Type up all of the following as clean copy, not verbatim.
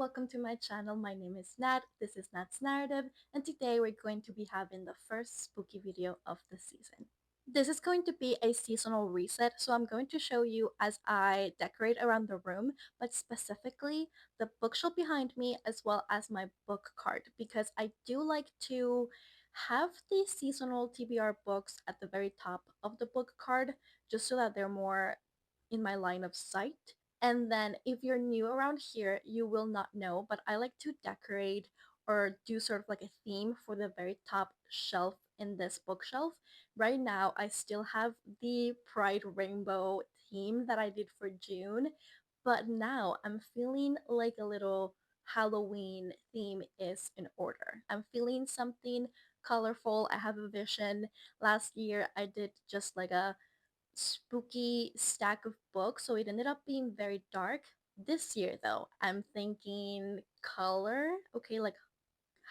welcome to my channel. My name is Nat. This is Nat's Narrative, and today we're going to be having the first spooky video of the season. This is going to be a seasonal reset, so I'm going to show you as I decorate around the room, but specifically the bookshelf behind me as well as my book cart, because I do like to have the seasonal TBR books at the very top of the book cart, just so that they're more in my line of sight. And then if you're new around here, you will not know, but I like to decorate or do sort of like a theme for the very top shelf in this bookshelf. Right now, I still have the Pride Rainbow theme that I did for June, but now I'm feeling like a little Halloween theme is in order. I'm feeling something colorful. I have a vision. Last year, I did just like a spooky stack of books, so it ended up being very dark. This year, though, I'm thinking color, okay, like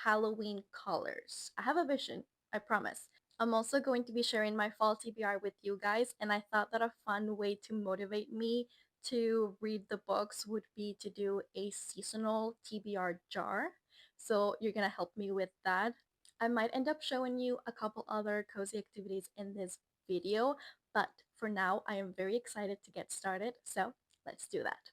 Halloween colors. I have a vision, I promise. I'm also going to be sharing my fall TBR with you guys, and I thought that a fun way to motivate me to read the books would be to do a seasonal TBR jar. So you're gonna help me with that. I might end up showing you a couple other cozy activities in this video, but for now, I am very excited to get started, so let's do that.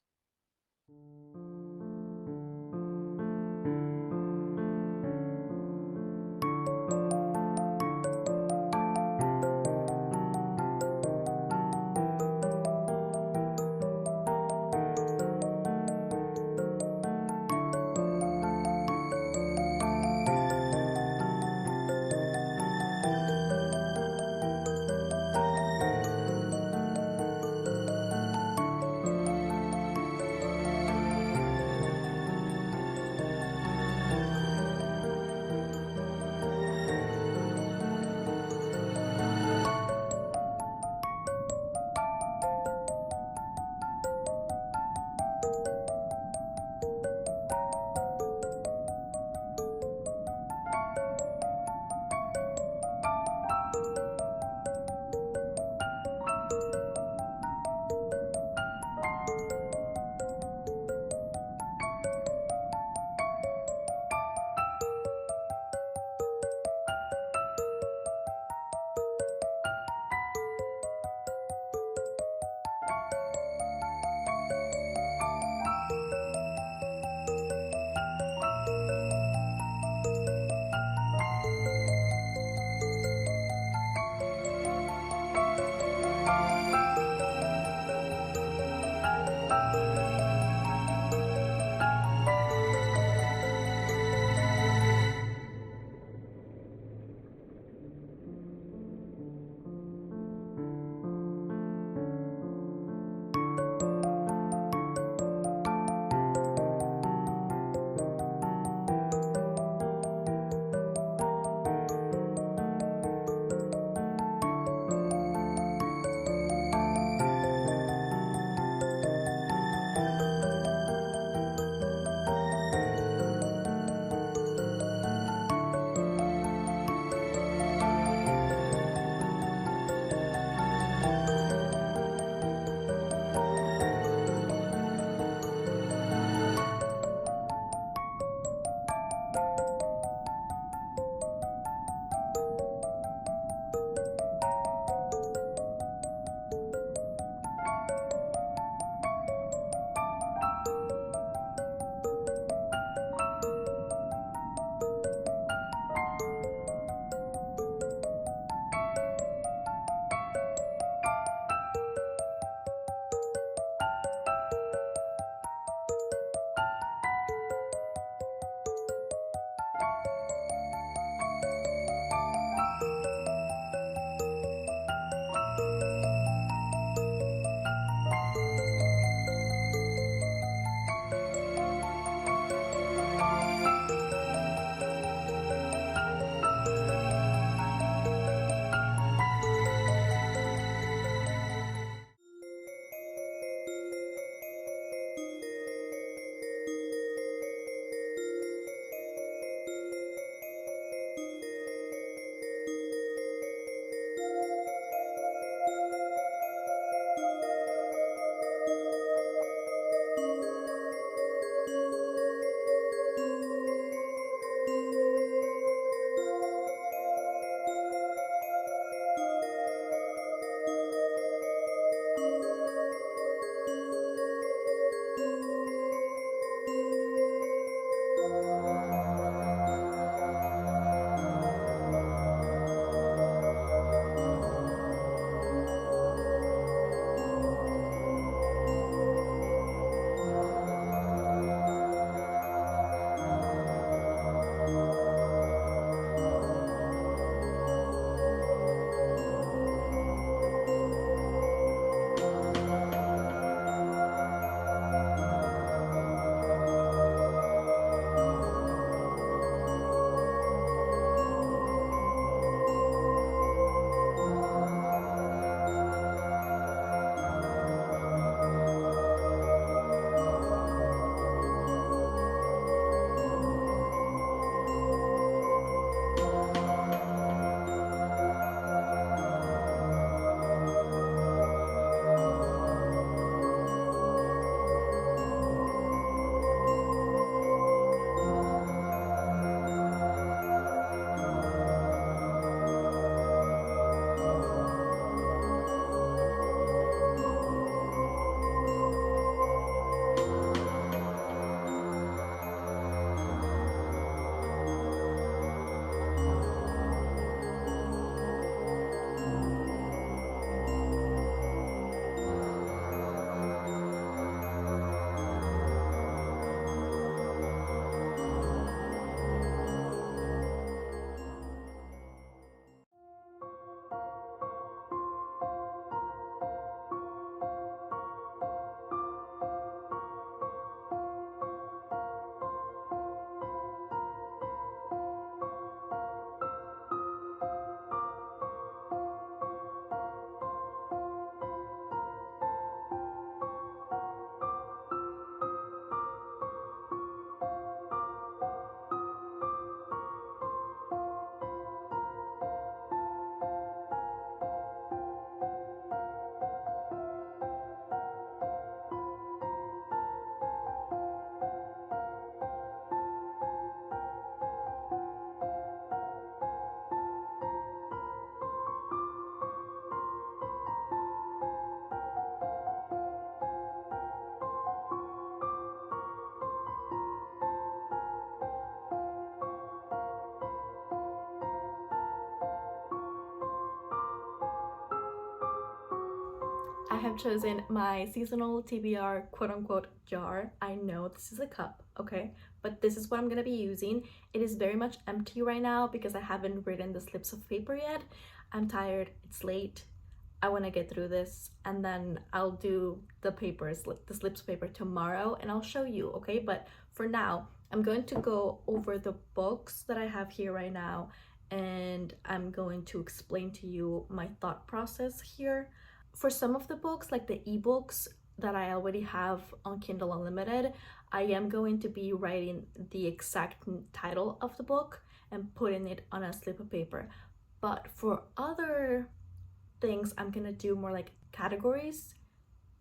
I have chosen my seasonal TBR quote-unquote jar. I know this is a cup, okay? But this is what I'm gonna be using. It is very much empty right now because I haven't written the slips of paper yet. I'm tired, it's late. I wanna get through this and then I'll do the slips of paper tomorrow and I'll show you, okay? But for now, I'm going to go over the books that I have here right now and I'm going to explain to you my thought process here. For some of the books, like the ebooks that I already have on Kindle Unlimited, I am going to be writing the exact title of the book and putting it on a slip of paper. But for other things, I'm gonna do more like categories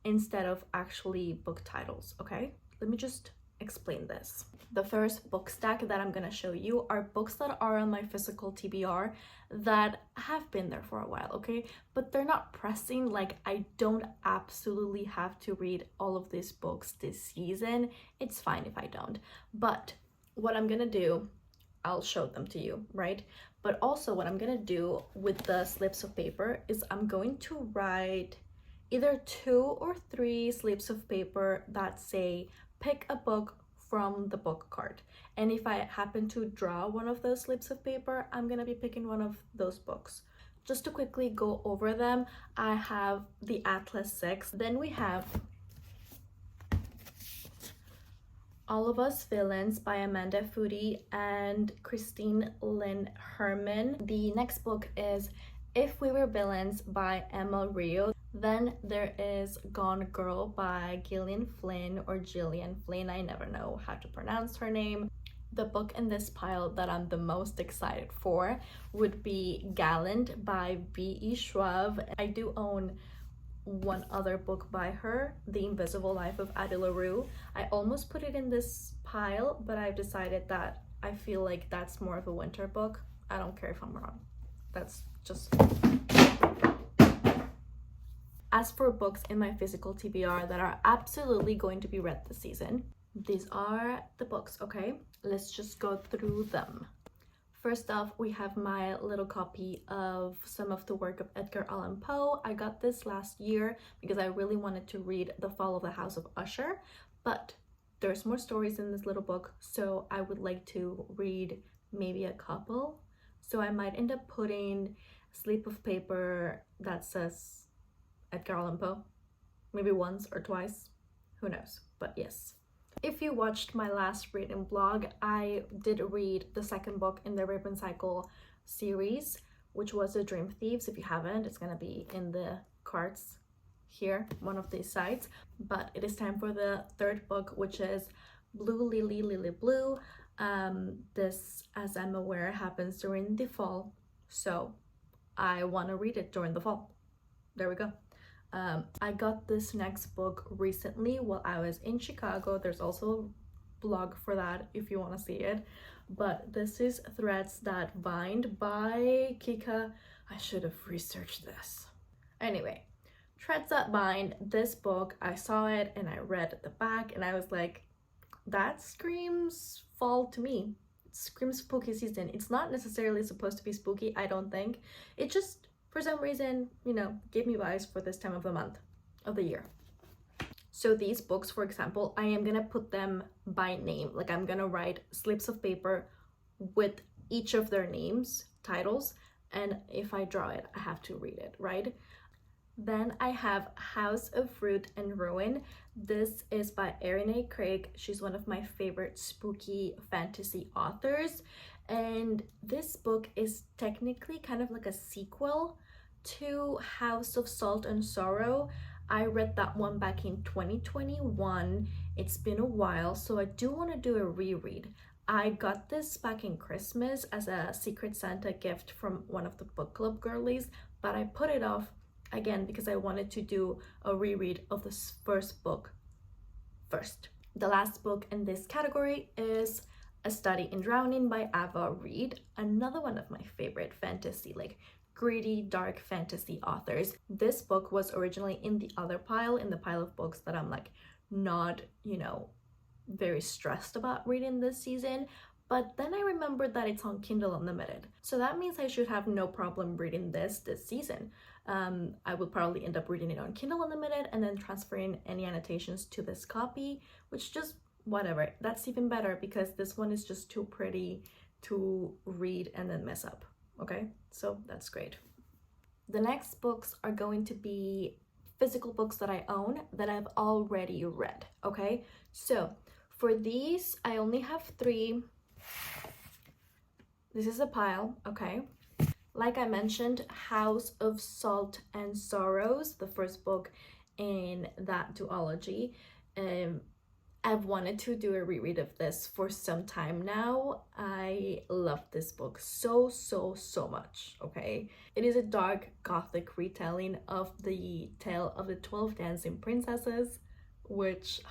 instead of actually book titles, okay? Let me just explain this. The first book stack that I'm gonna show you are books that are on my physical TBR that have been there for a while, okay? But they're not pressing, like I don't absolutely have to read all of these books this season. It's fine if I don't. But what I'm gonna do, I'll show them to you, right? But also what I'm gonna do with the slips of paper is I'm going to write either 2 or 3 slips of paper that say pick a book from the book cart. And if I happen to draw one of those slips of paper, I'm gonna be picking one of those books. Just to quickly go over them, I have the Atlas 6. Then we have All of Us Villains by Amanda Foody and Christine Lynn Herman. The next book is If We Were Villains by Emma Rio. Then there is Gone Girl by Gillian Flynn or Gillian Flynn. I never know how to pronounce her name. The book in this pile that I'm the most excited for would be Gallant by B.E. Schwab. I do own one other book by her, The Invisible Life of Addie LaRue. I almost put it in this pile, but I've decided that I feel like that's more of a winter book. I don't care if I'm wrong. That's just... As for books in my physical TBR that are absolutely going to be read this season, these are the books, okay? Let's just go through them. First off, we have my little copy of some of the work of Edgar Allan Poe. I got this last year because I really wanted to read The Fall of the House of Usher, but there's more stories in this little book, so I would like to read maybe a couple. So I might end up putting a slip of paper that says Edgar Allan Poe, maybe once or twice, who knows, but yes. If you watched my last reading vlog, I did read the second book in the Ribbon Cycle series, which was The Dream Thieves. If you haven't, it's gonna be in the cards here, one of these sides. But it is time for the third book, which is Blue Lily, Lily Blue. This, as I'm aware, happens during the fall, so I want to read it during the fall. There we go. I got this next book recently while I was in Chicago. There's also a blog for that if you want to see it. But this is Threads That Bind by Kika. I should have researched this. Anyway, Threads That Bind, this book, I saw it and I read the back and I was like, that screams fall to me. It screams spooky season. It's not necessarily supposed to be spooky, I don't think. It just, for some reason, you know, gave me vibes for this time of the month, of the year. So these books, for example, I am gonna put them by name. Like I'm gonna write slips of paper with each of their names, titles, and if I draw it, I have to read it, right? Then I have House of Fruit and Ruin. This is by Erin A. Craig. She's one of my favorite spooky fantasy authors. And this book is technically kind of like a sequel to House of Salt and Sorrow. I read that one back in 2021. It's been a while, so I do want to do a reread. I got this back in Christmas as a Secret Santa gift from one of the book club girlies, but I put it off again because I wanted to do a reread of this first book first. The last book in this category is A Study in Drowning by Ava Reed, another one of my favorite fantasy, like gritty, dark fantasy authors. This book was originally in the other pile, in the pile of books that I'm like not, you know, very stressed about reading this season. But then I remembered that it's on Kindle Unlimited. So that means I should have no problem reading this season. I will probably end up reading it on Kindle Unlimited and then transferring any annotations to this copy, which just whatever. That's even better because this one is just too pretty to read and then mess up. Okay, so that's great. The next books are going to be physical books that I own that I've already read. Okay, so for these, I only have three. This is a pile, okay? Like I mentioned, House of Salt and Sorrows, the first book in that duology. Um, I've wanted to do a reread of this for some time now. I love this book so, so, so much, okay? It is a dark gothic retelling of the tale of the 12 dancing princesses, which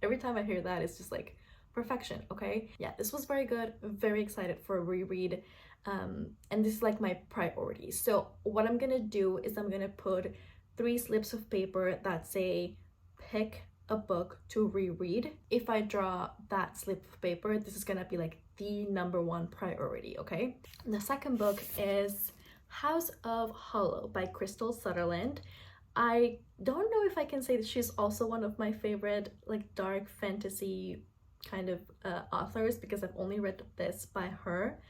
every time I hear that, it's just like perfection, okay? Yeah, this was very good. Very excited for a reread. And this is like my priority. So what I'm gonna do is I'm gonna put 3 slips of paper that say pick a book to reread. If I draw that slip of paper, this is gonna be like the #1 priority, okay? The second book is House of Hollow by Crystal Sutherland. I don't know if I can say that she's also one of my favorite like dark fantasy kind of authors because I've only read this by her,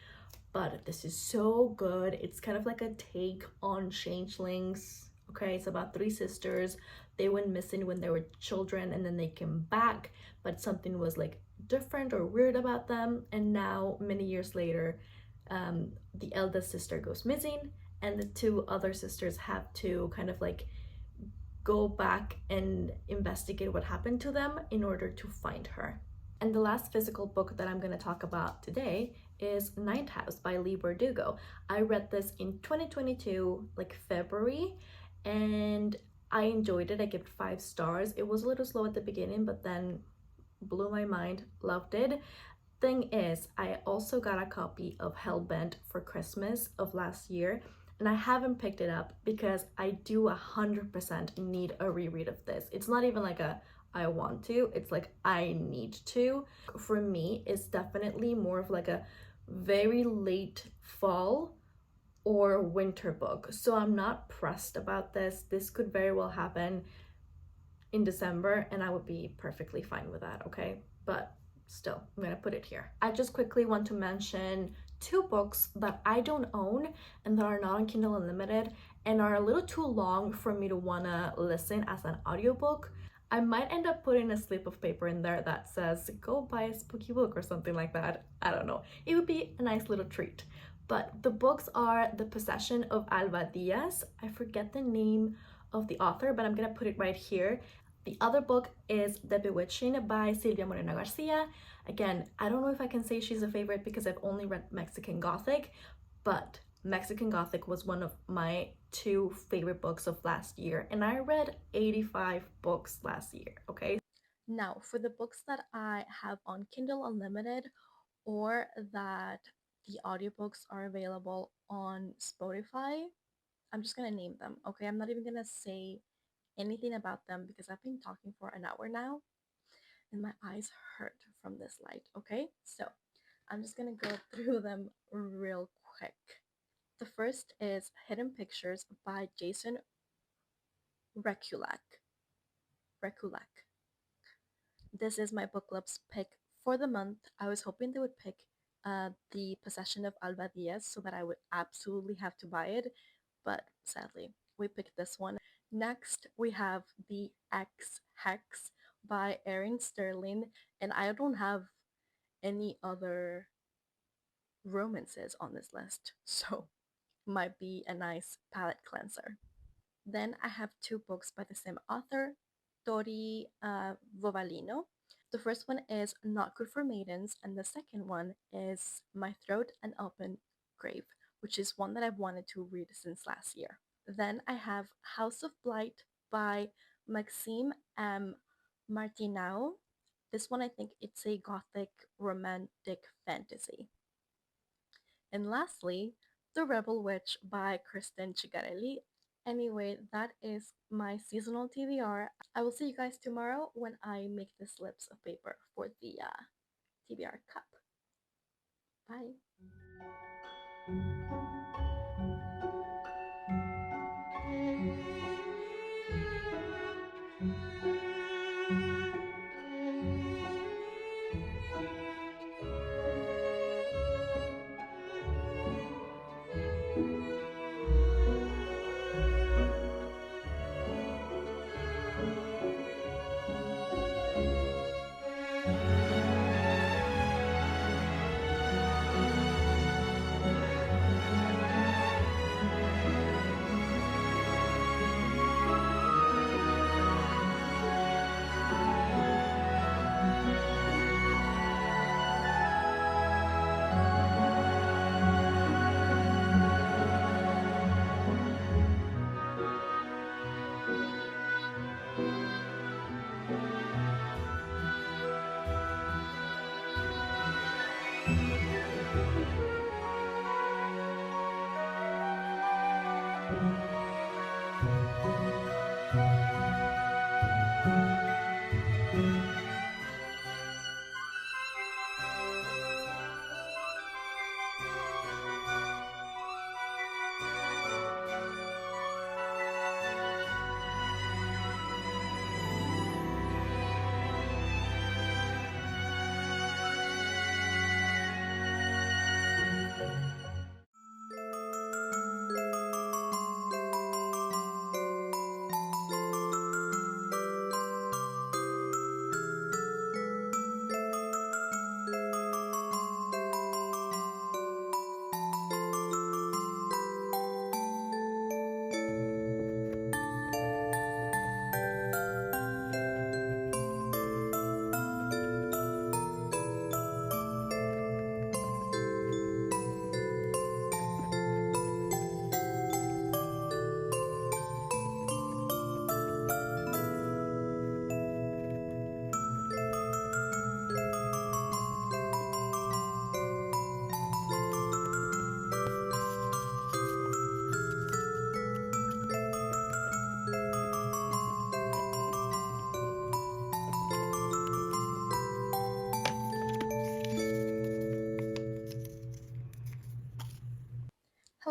but this is so good. It's kind of like a take on changelings. Okay, it's about 3 sisters. They went missing when they were children and then they came back, but something was like different or weird about them. And now, many years later, the eldest sister goes missing, and the 2 other sisters have to kind of like go back and investigate what happened to them in order to find her. And the last physical book that I'm going to talk about today is Ninth House by Leigh Bardugo. I read this in 2022, like February, and I enjoyed it. I gave it 5 stars. It was a little slow at the beginning, but then blew my mind, loved it. Thing is, I also got a copy of Hellbent for Christmas of last year, and I haven't picked it up because I do 100% need a reread of this. It's not even like a I want to, it's like I need to. For me, it's definitely more of like a very late fall or winter book. So I'm not pressed about this. This could very well happen in December and I would be perfectly fine with that, okay? But still, I'm gonna put it here. I just quickly want to mention 2 books that I don't own and that are not on Kindle Unlimited and are a little too long for me to wanna listen as an audiobook. I might end up putting a slip of paper in there that says, go buy a spooky book or something like that. I don't know. It would be a nice little treat. But the books are The Possession of Alba Diaz. I forget the name of the author, but I'm gonna put it right here. The other book is The Bewitching by Silvia Moreno Garcia. Again, I don't know if I can say she's a favorite because I've only read Mexican Gothic, but Mexican Gothic was one of my 2 favorite books of last year, and I read 85 books last year, okay? Now, for the books that I have on Kindle Unlimited or that the audiobooks are available on Spotify, I'm just gonna name them, okay? I'm not even gonna say anything about them because I've been talking for an hour now and my eyes hurt from this light, okay? So I'm just gonna go through them real quick. The first is Hidden Pictures by Jason Rekulak. Rekulak. This is my book club's pick for the month. I was hoping they would pick The Possession of Alba Diaz so that I would absolutely have to buy it, but sadly, we picked this one. Next, we have The X Hex by Erin Sterling, and I don't have any other romances on this list, so might be a nice palate cleanser. Then I have 2 books by the same author, Tori Vovalino. The first one is Not Good for Maidens, and the second one is My Throat an Open Grave, which is one that I've wanted to read since last year. Then I have House of Blight by Maxime M. Martinau. This one, I think it's a gothic romantic fantasy. And lastly, The Rebel Witch by Kristen Cigarelli. Anyway, that is my seasonal TBR. I will see you guys tomorrow when I make the slips of paper for the TBR cup. Bye.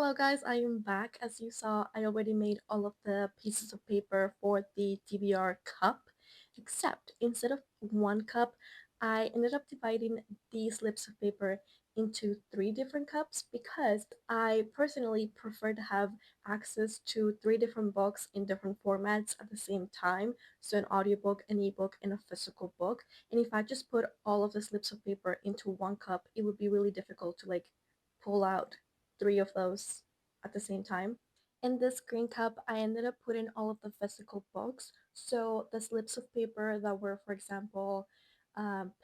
Hello guys, I am back. As you saw, I already made all of the pieces of paper for the TBR cup, except instead of one cup, I ended up dividing these slips of paper into three different cups because I personally prefer to have access to three different books in different formats at the same time. So an audiobook, an ebook, and a physical book. And if I just put all of the slips of paper into one cup, it would be really difficult to pull out three of those at the same time. In this green cup, I ended up putting all of the physical books. So the slips of paper that were, for example,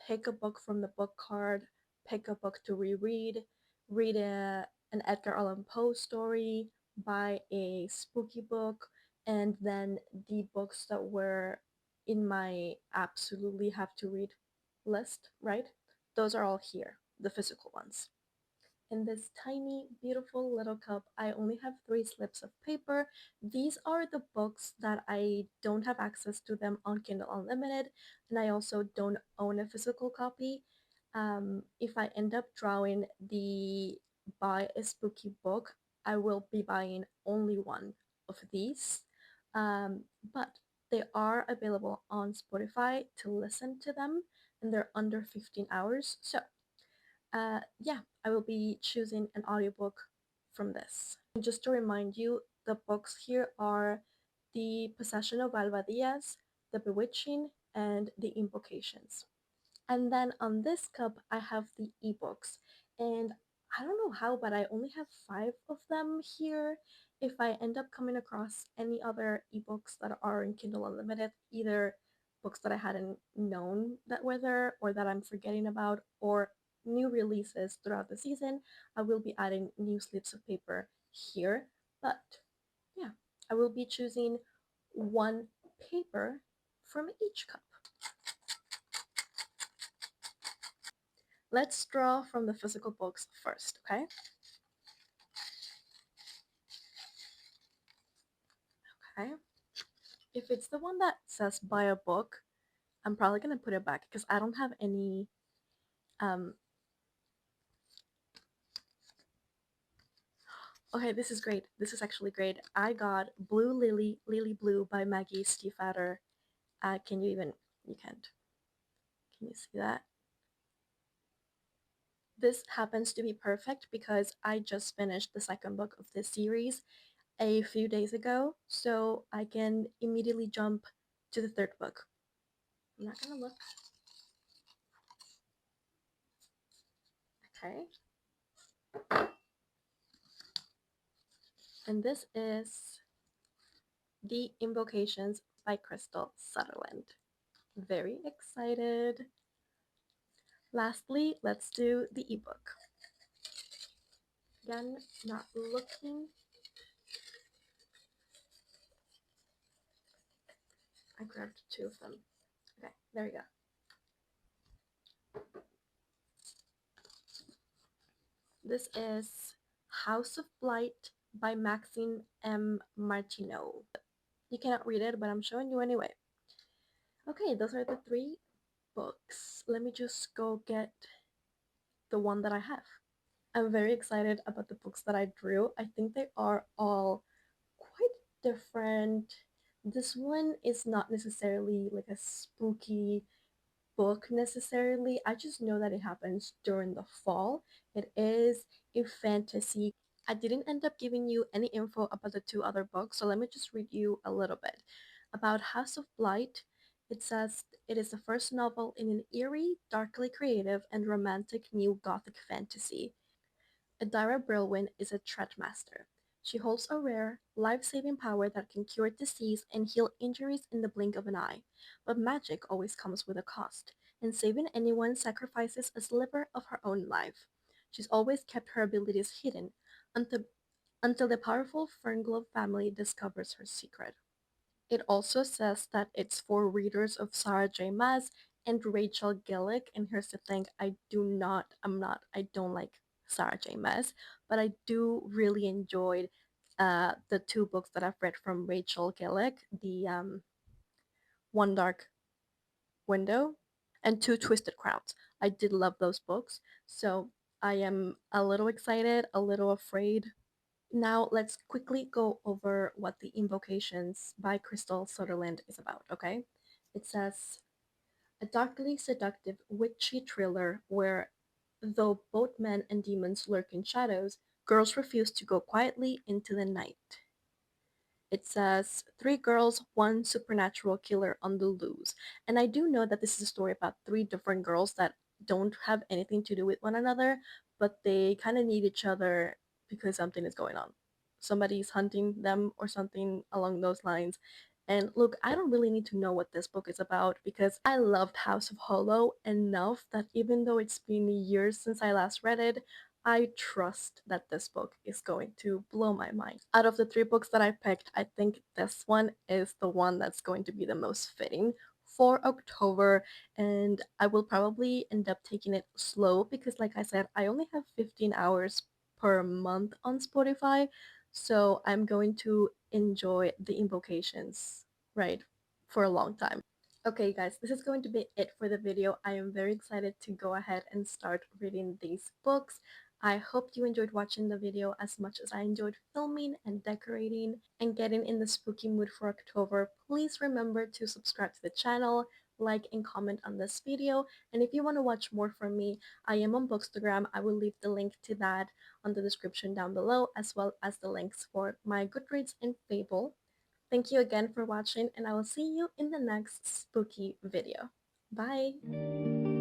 pick a book from the book card, pick a book to reread, read an Edgar Allan Poe story, buy a spooky book, and then the books that were in my absolutely have to read list, right? Those are all here, the physical ones. In this tiny, beautiful little cup, I only have three slips of paper. These are the books that I don't have access to them on Kindle Unlimited, and I also don't own a physical copy. If I end up drawing the buy a spooky book, I will be buying only one of these. But they are available on Spotify to listen to them, and they're under 15 hours. So yeah, I will be choosing an audiobook from this. And just to remind you, the books here are The Possession of Alba Diaz, The Bewitching, and The Invocations. And then on this cup, I have the ebooks. And I don't know how, but I only have five of them here. If I end up coming across any other ebooks that are in Kindle Unlimited, either books that I hadn't known that were there or that I'm forgetting about, or new releases throughout the season, I will be adding new slips of paper here. But yeah, I will be choosing one paper from each cup. Let's draw from the physical books first, okay? Okay. If it's the one that says buy a book, I'm probably gonna put it back because I don't have any. Um, okay, this is great. This is actually great. I got Blue Lily, Lily Blue by Maggie Stiefvater. Can you even? You can't. Can you see that? This happens to be perfect because I just finished the second book of this series a few days ago, so I can immediately jump to the third book. I'm not gonna look. Okay. And this is The Invocations by Crystal Sutherland. Very excited. Lastly, let's do the ebook. Again, not looking. I grabbed two of them. Okay, there we go. This is House of Blight by Maxine M. Martineau. You cannot read it, but I'm showing you anyway. Okay, those are the three books. Let me just go get the one that I have. I'm very excited about the books that I drew. I think they are all quite different. This one is not necessarily like a spooky book necessarily. I just know that it happens during the fall. It is a fantasy. I didn't end up giving you any info about the two other books, so let me just read you a little bit. About House of Blight, it says it is the first novel in an eerie, darkly creative, and romantic new gothic fantasy. Adira Brilwin is a Threadmaster. She holds a rare, life-saving power that can cure disease and heal injuries in the blink of an eye. But magic always comes with a cost, and saving anyone sacrifices a sliver of her own life. She's always kept her abilities hidden until, until the powerful Fernglove family discovers her secret. It also says that it's for readers of Sarah J. Maas and Rachel Gillick. And here's the thing, I don't like Sarah J. Maas, but I do really enjoyed the two books that I've read from Rachel Gillick, the One Dark Window and Two Twisted Crowns. I did love those books, so I am a little excited, a little afraid. Now let's quickly go over what the Invocations by Crystal Sutherland is about, okay? It says, a darkly seductive, witchy thriller where, though both men and demons lurk in shadows, girls refuse to go quietly into the night. It says three girls, one supernatural killer on the loose. And I do know that this is a story about three different girls that don't have anything to do with one another, but they kind of need each other because something is going on. Somebody's hunting them or something along those lines. And look, I don't really need to know what this book is about because I loved House of Hollow enough that even though it's been years since I last read it, I trust that this book is going to blow my mind. Out of the three books that I picked, I think this one is the one that's going to be the most fitting for October, and I will probably end up taking it slow because, like I said, I only have 15 hours per month on Spotify, so I'm going to enjoy the invocations, right, for a long time. Okay guys, this is going to be it for the video. I am very excited to go ahead and start reading these books. I hope you enjoyed watching the video as much as I enjoyed filming and decorating and getting in the spooky mood for October. Please remember to subscribe to the channel, like and comment on this video. And if you want to watch more from me, I am on Bookstagram. I will leave the link to that on the description down below, as well as the links for my Goodreads and Fable. Thank you again for watching, and I will see you in the next spooky video. Bye!